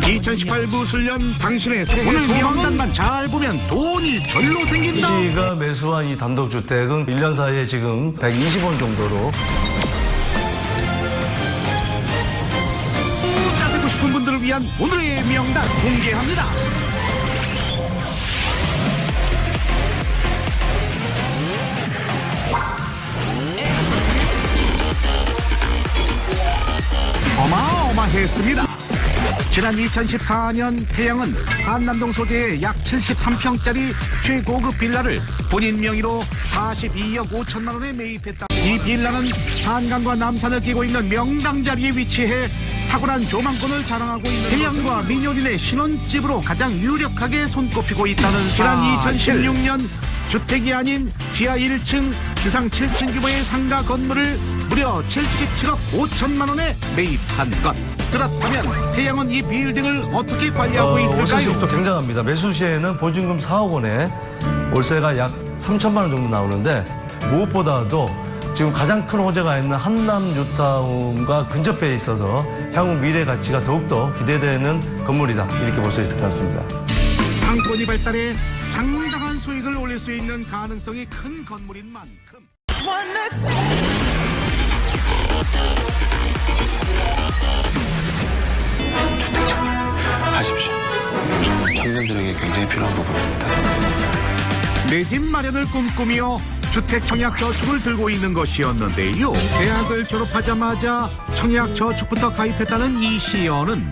2018 무술년 당신의 오늘 명단만 잘 보면 돈이 절로 생긴다. 시가 매수한 이 단독주택은 1년 사이에 지금 120원 정도로. 부자 되고 싶은 분들을 위한 오늘의 명단 공개합니다. 어마어마했습니다. 지난 2014년 태양은 한남동 소재의 약 73평짜리 최고급 빌라를 본인 명의로 42억 5천만 원에 매입했다. 이 빌라는 한강과 남산을 끼고 있는 명당 자리에 위치해 탁월한 조망권을 자랑하고 있는 태양과 민효린의 신혼집으로 가장 유력하게 손꼽히고 있다는 지난 2016년 주택이 아닌 지하 1층, 지상 7층 규모의 상가 건물을 무려 77억 5천만 원에 매입한 것. 그렇다면 태양은 이 빌딩을 어떻게 관리하고 있을까요? 월세 수익도 굉장합니다. 매수 시에는 보증금 4억 원에 월세가 약 3천만 원 정도 나오는데 무엇보다도 지금 가장 큰 호재가 있는 한남 뉴타운과 근접해 있어서 향후 미래 가치가 더욱더 기대되는 건물이다. 이렇게 볼 수 있을 것 같습니다. 상권이 발달해 상당한 수익을 올릴 수 있는 가능성이 큰 건물인 만큼 하십시오. 청년들에게 굉장히 필요한 부분입니다. 내 집 마련을 꿈꾸며 주택청약저축을 들고 있는 것이었는데요. 대학을 졸업하자마자 청약저축부터 가입했다는 이시연은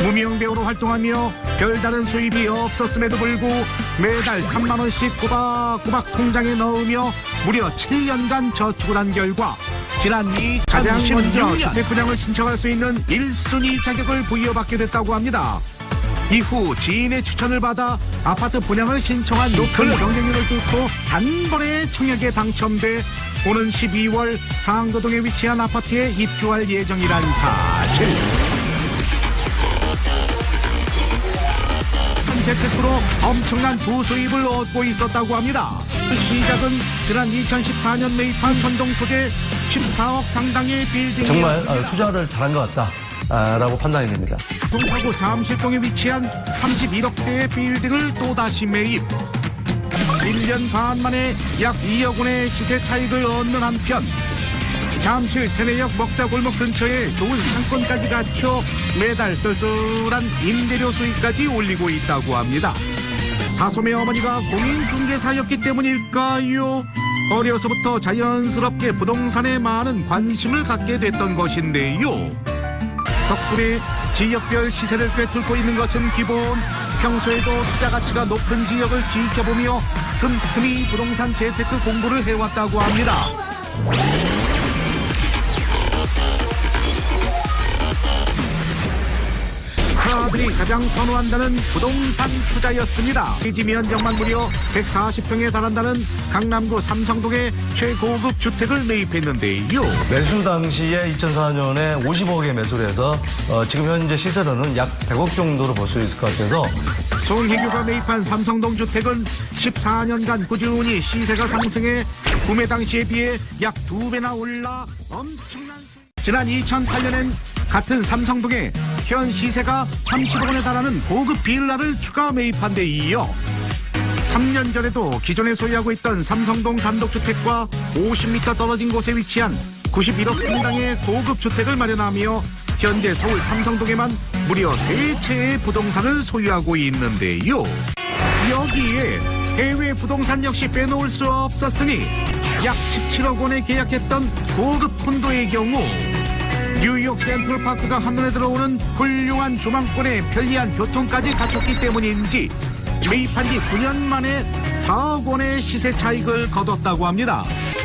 무명배우로 활동하며 별다른 수입이 없었음에도 불구하고 매달 3만 원씩 꼬박꼬박 통장에 넣으며 무려 7년간 저축을 한 결과 지난 가장 먼저 주택 분양을 신청할 수 있는 1순위 자격을 부여받게 됐다고 합니다. 이후 지인의 추천을 받아 아파트 분양을 신청한 높은 경쟁률을 뚫고 단번에 청약에 당첨돼 오는 12월 상도동에 위치한 아파트에 입주할 예정이란 사실. 재테크로 엄청난 부수입을 얻고 있었다고 합니다. 시작은 지난 2014년 매입한 선동 소재 14억 상당의 빌딩. 정말 투자를 잘한 것 같다라고 판단이 됩니다. 동파구 잠실동에 위치한 31억대의 빌딩을 또다시 매입. 1년 반 만에 약 2억 원의 시세 차익을 얻는 한편 잠실 세내역 먹자골목 근처에 좋은 상권까지 갖춰 매달 쏠쏠한 임대료 수익까지 올리고 있다고 합니다. 다솜의 어머니가 공인중개사였기 때문일까요? 어려서부터 자연스럽게 부동산에 많은 관심을 갖게 됐던 것인데요. 덕분에 지역별 시세를 꿰뚫고 있는 것은 기본. 평소에도 투자 가치가 높은 지역을 지켜보며 틈틈이 부동산 재테크 공부를 해왔다고 합니다. 스타들이 가장 선호한다는 부동산 투자였습니다. 이 면적만 무려 140평에 달한다는 강남구 삼성동의 최고급 주택을 매입했는데요. 매수 당시에 2004년에 50억에 매수를 해서 지금 현재 시세로는 약 100억 정도로 볼 수 있을 것 같아서 송혜교가 매입한 삼성동 주택은 14년간 꾸준히 시세가 상승해 구매 당시에 비해 약 2배나 올라 엄청난 수익. 지난 2008년엔 같은 삼성동에 현 시세가 30억 원에 달하는 고급 빌라를 추가 매입한 데 이어 3년 전에도 기존에 소유하고 있던 삼성동 단독주택과 50m 떨어진 곳에 위치한 91억 상당의 고급 주택을 마련하며 현재 서울 삼성동에만 무려 3채의 부동산을 소유하고 있는데요. 여기에 해외 부동산 역시 빼놓을 수 없었으니 약 17억 원에 계약했던 고급 콘도의 경우 뉴욕 센트럴파크가 한눈에 들어오는 훌륭한 조망권에 편리한 교통까지 갖췄기 때문인지 매입한 지 9년 만에 4억 원의 시세 차익을 거뒀다고 합니다.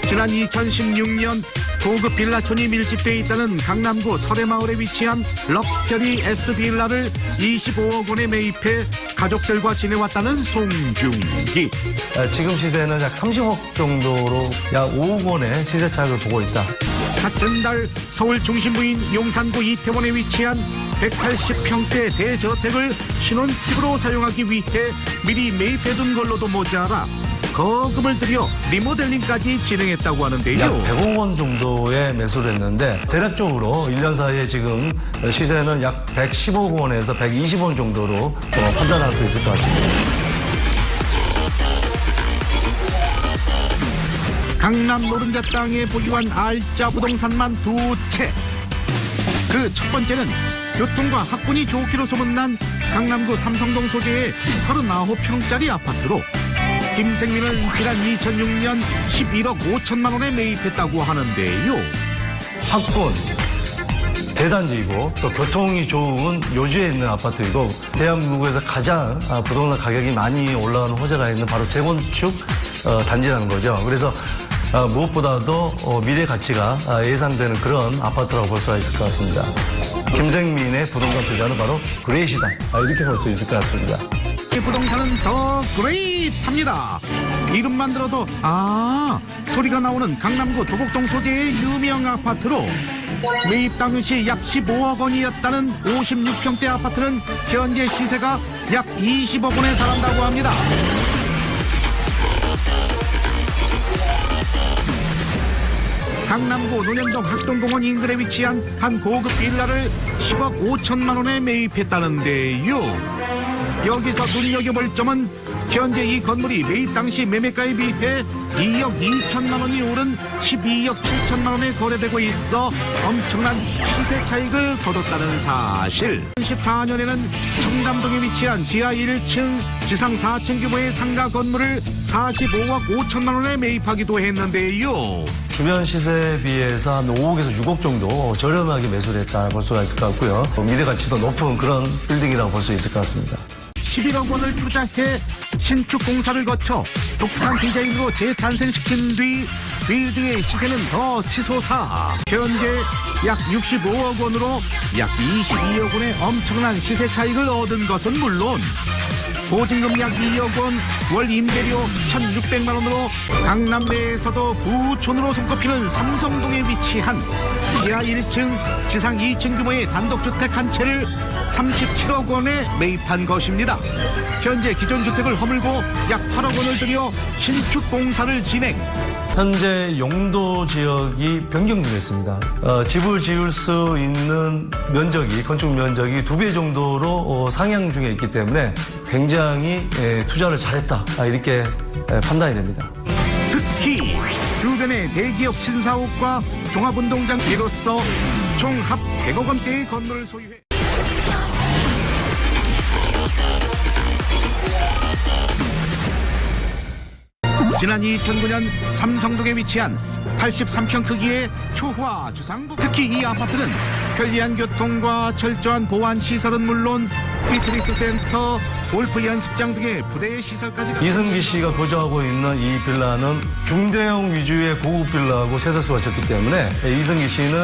지난 2016년 고급 빌라촌이 밀집되어 있다는 강남구 설해마을에 위치한 럭셔리 S빌라를 25억 원에 매입해 가족들과 지내왔다는 송중기. 지금 시세는 약 30억 정도로 약 5억 원의 시세 차익을 보고 있다. 같은 달 서울 중심부인 용산구 이태원에 위치한 180평대 대저택을 신혼집으로 사용하기 위해 미리 매입해둔 걸로도 모자라 거금을 들여 리모델링까지 진행했다고 약 하는데요. 100억 원 정도에 매수를 했는데 대략적으로 1년 사이에 지금 시세는 약 115억 원에서 120억 원 정도로 판단할 수 있을 것 같습니다. 강남 노른자 땅에 보유한 알짜 부동산만 두 채. 그 첫 번째는 교통과 학군이 좋기로 소문난 강남구 삼성동 소재의 39평짜리 아파트로 김생민은 지난 2006년 11억 5천만 원에 매입했다고 하는데요. 학군, 대단지이고 또 교통이 좋은 요지에 있는 아파트이고 대한민국에서 가장 부동산 가격이 많이 올라가는 호재가 있는 바로 재건축 단지라는 거죠. 그래서 무엇보다도 미래 가치가 예상되는 그런 아파트라고 볼 수가 있을 것 같습니다. 김생민의 부동산 투자는 바로 그레이시다. 이렇게 볼 수 있을 것 같습니다. 이 부동산은 더 그레이트합니다. 이름만 들어도 소리가 나오는 강남구 도곡동 소재의 유명 아파트로 매입 당시 약 15억 원이었다는 56평대 아파트는 현재 시세가 약 20억 원에 달한다고 합니다. 강남구 논현동 학동공원 인근에 위치한 한 고급 빌라를 10억 5천만 원에 매입했다는데요. 여기서 눈여겨볼 점은 현재 이 건물이 매입 당시 매매가에 비해 2억 2천만 원이 오른 12억 7천만 원에 거래되고 있어 엄청난 시세 차익을 거뒀다는 사실. 2014년에는 청담동에 위치한 지하 1층, 지상 4층 규모의 상가 건물을 45억 5천만 원에 매입하기도 했는데요. 주변 시세에 비해서 한 5억에서 6억 정도 저렴하게 매수를 했다 볼 수가 있을 것 같고요. 미래 가치도 높은 그런 빌딩이라고 볼 수 있을 것 같습니다. 11억 원을 투자해 신축 공사를 거쳐 독특한 디자인으로 재탄생시킨 뒤 빌딩의 시세는 더 치솟아 현재 약 65억 원으로 약 22억 원의 엄청난 시세 차익을 얻은 것은 물론 보증금 약 2억 원, 월 임대료 1,600만 원으로 강남 내에서도 부촌으로 손꼽히는 삼성동에 위치한 지하 1층, 지상 2층 규모의 단독주택 한 채를 37억 원에 매입한 것입니다. 현재 기존 주택을 허물고 약 8억 원을 들여 신축 공사를 진행. 현재 용도 지역이 변경 중에 있습니다. 집을 지을 수 있는 면적이, 건축 면적이 2배 정도로 상향 중에 있기 때문에 굉장히 투자를 잘했다. 이렇게 판단이 됩니다. 특히 주변의 대기업 신사옥과 종합운동장 이로써 총 합 100억 원대의 건물을 소유해 지난 2009년 삼성동에 위치한 83평 크기의 초호화 주상부. 특히 이 아파트는 편리한 교통과 철저한 보안 시설은 물론 피트니스 센터, 골프 연습장 등의 부대 시설까지. 이승기 씨가 거주하고 있는 이 빌라는 중대형 위주의 고급 빌라고 세대수가 적기 때문에 이승기 씨는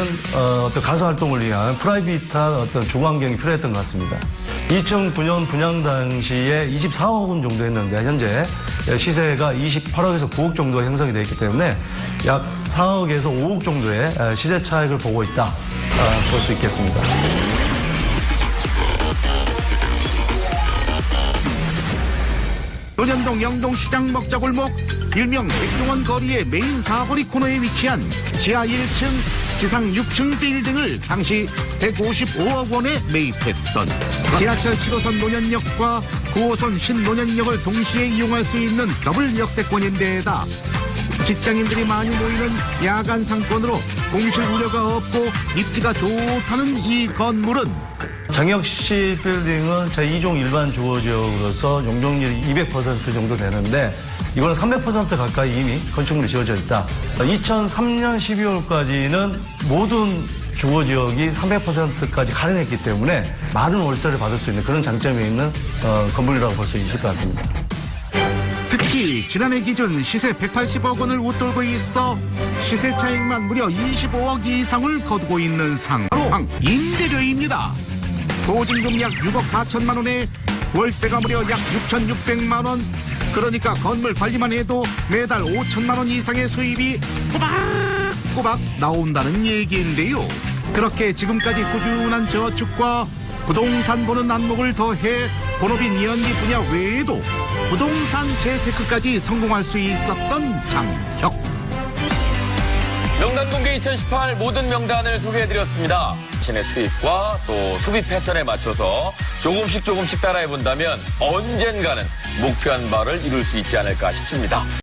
어떤 가수 활동을 위한 프라이빗한 어떤 주거 환경이 필요했던 것 같습니다. 2009년 분양 당시에 24억 원 정도 했는데 현재 시세가 28억에서 9억 정도 형성이 되어 있기 때문에 약 4억에서 5억 정도의 시세 차익을 보고 있다 볼 수 있겠습니다. 논현동 영동시장 먹자골목 일명 백종원 거리의 메인 사거리 코너에 위치한 지하 1층, 지상 6층 빌딩을 당시 155억 원에 매입했던 지하철 7호선 논현역과 9호선 신논현역을 동시에 이용할 수 있는 더블 역세권인데다 직장인들이 많이 모이는 야간 상권으로 공실 우려가 없고 입지가 좋다는 이 건물은 장혁씨 빌딩은 제2종 일반 주거지역으로서 용적률이 200% 정도 되는데 이거는 300% 가까이 이미 건축물이 지어져 있다. 2003년 12월까지는 모든 주거지역이 300%까지 할인했기 때문에 많은 월세를 받을 수 있는 그런 장점이 있는 건물이라고 볼 수 있을 것 같습니다. 특히 지난해 기준 시세 180억 원을 웃돌고 있어 시세 차익만 무려 25억 이상을 거두고 있는 상. 바로 임대료입니다. 보증금 약 6억 4천만 원에 월세가 무려 약 6,600만 원. 그러니까 건물 관리만 해도 매달 5천만 원 이상의 수입이 꼬박꼬박 나온다는 얘기인데요. 그렇게 지금까지 꾸준한 저축과 부동산 보는 안목을 더해 본업인 이연기 분야 외에도 부동산 재테크까지 성공할 수 있었던 장혁. 명단 공개 2018 모든 명단을 소개해드렸습니다. 자신의 수입과 또 소비 패턴에 맞춰서 조금씩 따라해본다면 언젠가는 목표한 바를 이룰 수 있지 않을까 싶습니다.